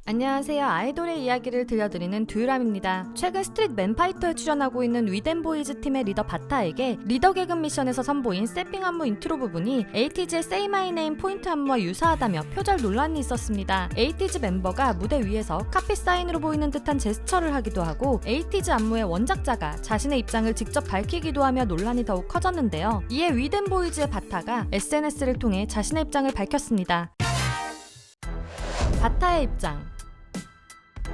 안녕하세요. 아이돌의 이야기를 들려드리는 듀유람입니다. 최근 스트릿 맨파이터에 출연하고 있는 위덴보이즈 팀의 리더 바타에게 리더 계급 미션에서 선보인 세핑 안무 인트로 부분이 에이티즈의 Say My Name 포인트 안무와 유사하다며 표절 논란이 있었습니다. 에이티즈 멤버가 무대 위에서 카피 사인으로 보이는 듯한 제스처를 하기도 하고 에이티즈 안무의 원작자가 자신의 입장을 직접 밝히기도 하며 논란이 더욱 커졌는데요. 이에 위덴보이즈의 바타가 SNS를 통해 자신의 입장을 밝혔습니다. 바타의 입장.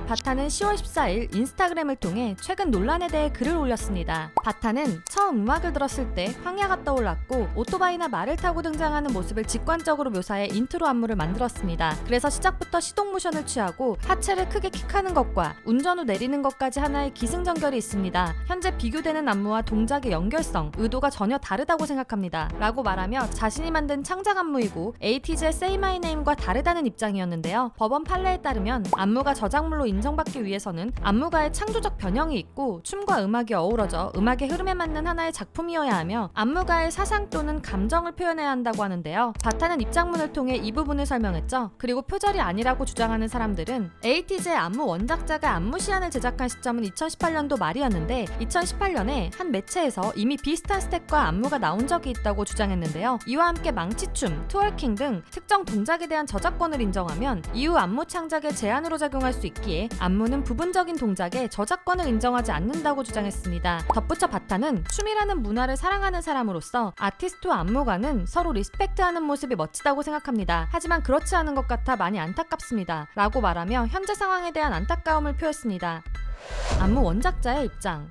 바타는 10월 14일 인스타그램을 통해 최근 논란에 대해 글을 올렸습니다. 바타는 처음 음악을 들었을 때 황야가 떠올랐고 오토바이나 말을 타고 등장하는 모습을 직관적으로 묘사해 인트로 안무를 만들었습니다. 그래서 시작부터 시동 모션을 취하고 하체를 크게 킥하는 것과 운전 후 내리는 것까지 하나의 기승전결이 있습니다. 현재 비교되는 안무와 동작의 연결성, 의도가 전혀 다르다고 생각합니다. 라고 말하며 자신이 만든 창작 안무이고 에이티즈의 Say My Name과 다르다는 입장이었는데요. 법원 판례에 따르면 안무가 저작물로 인정받기 위해서는 안무가의 창조적 변형이 있고 춤과 음악이 어우러져 음악의 흐름에 맞는 하나의 작품이어야 하며 안무가의 사상 또는 감정을 표현해야 한다고 하는데요. 바타는 입장문을 통해 이 부분을 설명했죠. 그리고 표절이 아니라고 주장하는 사람들은 에이티즈의 안무 원작자가 안무 시안을 제작한 시점은 2018년도 말이었는데 2018년에 한 매체에서 이미 비슷한 스텝과 안무가 나온 적이 있다고 주장했는데요. 이와 함께 망치춤, 트월킹 등 특정 동작에 대한 저작권을 인정하면 이후 안무 창작에 제한으로 작용할 수 있기에 안무는 부분적인 동작에 저작권을 인정하지 않는다고 주장했습니다. 덧붙여 바타는 춤이라는 문화를 사랑하는 사람으로서 아티스트와 안무가는 서로 리스펙트하는 모습이 멋지다고 생각합니다. 하지만 그렇지 않은 것 같아 많이 안타깝습니다. 라고 말하며 현재 상황에 대한 안타까움을 표했습니다. 안무 원작자의 입장.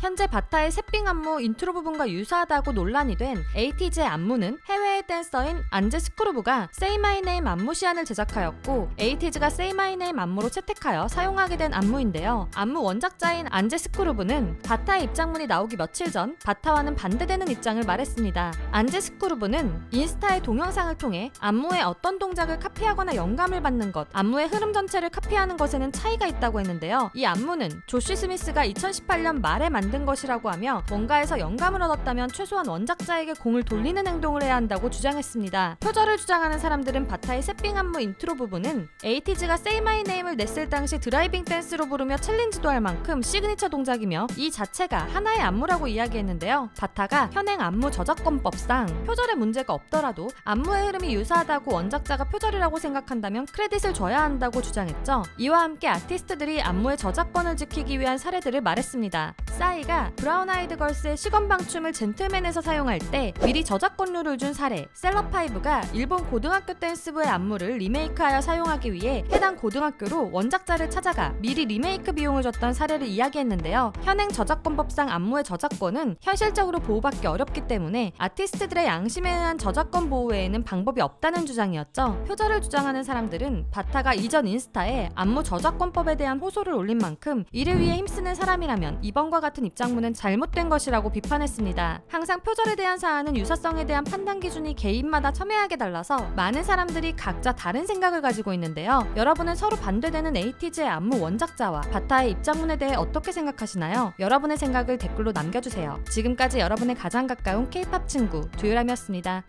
현재 바타의 새삥 안무 인트로 부분과 유사하다고 논란이 된 에이티즈의 안무는 해외의 댄서인 안제 스크루브가 Say My Name 안무 시안을 제작하였고 에이티즈가 Say My Name 안무로 채택하여 사용하게 된 안무인데요. 안무 원작자인 안제 스크루브는 바타의 입장문이 나오기 며칠 전 바타와는 반대되는 입장을 말했습니다. 안제 스크루브는 인스타의 동영상을 통해 안무의 어떤 동작을 카피하거나 영감을 받는 것, 안무의 흐름 전체를 카피하는 것에는 차이가 있다고 했는데요. 이 안무는 조시 스미스가 2018년 말에 만든 것이라고 하며 뭔가에서 영감을 얻었다면 최소한 원작자에게 공을 돌리는 행동을 해야 한다고 주장했습니다. 표절을 주장하는 사람들은 바타의 새삥 안무 인트로 부분은 에이티즈가 Say My Name을 냈을 당시 드라이빙 댄스로 부르며 챌린지도 할 만큼 시그니처 동작이며 이 자체가 하나의 안무라고 이야기했는데요. 바타가 현행 안무 저작권법상 표절의 문제가 없더라도 안무의 흐름이 유사하다고 원작자가 표절이라고 생각한다면 크레딧을 줘야 한다고 주장했죠. 이와 함께 아티스트들이 안무의 저작권을 지키기 위한 사례들을 말했습니다. 싸이가 브라운 아이드 걸스의 시건방춤을 젠틀맨에서 사용할 때 미리 저작권료를 준 사례, 셀럽파이브가 일본 고등학교 댄스부의 안무를 리메이크하여 사용하기 위해 해당 고등학교로 원작자를 찾아가 미리 리메이크 비용을 줬던 사례를 이야기했는데요. 현행 저작권법상 안무의 저작권은 현실적으로 보호받기 어렵기 때문에 아티스트들의 양심에 의한 저작권 보호 외에는 방법이 없다는 주장이었죠. 표절을 주장하는 사람들은 바타가 이전 인스타에 안무 저작권법에 대한 호소를 올린 만큼 이를 위해 힘쓰는 사람이라면 이번과 같은 입장문은 잘못된 것이라고 비판했습니다. 항상 표절에 대한 사안은 유사성에 대한 판단 기준이 개인마다 첨예하게 달라서 많은 사람들이 각자 다른 생각을 가지고 있는데요. 여러분은 서로 반대되는 에이티즈의 안무 원작자와 바타의 입장문에 대해 어떻게 생각하시나요? 여러분의 생각을 댓글로 남겨주세요. 지금까지 여러분의 가장 가까운 K-팝 친구 듀유람이었습니다.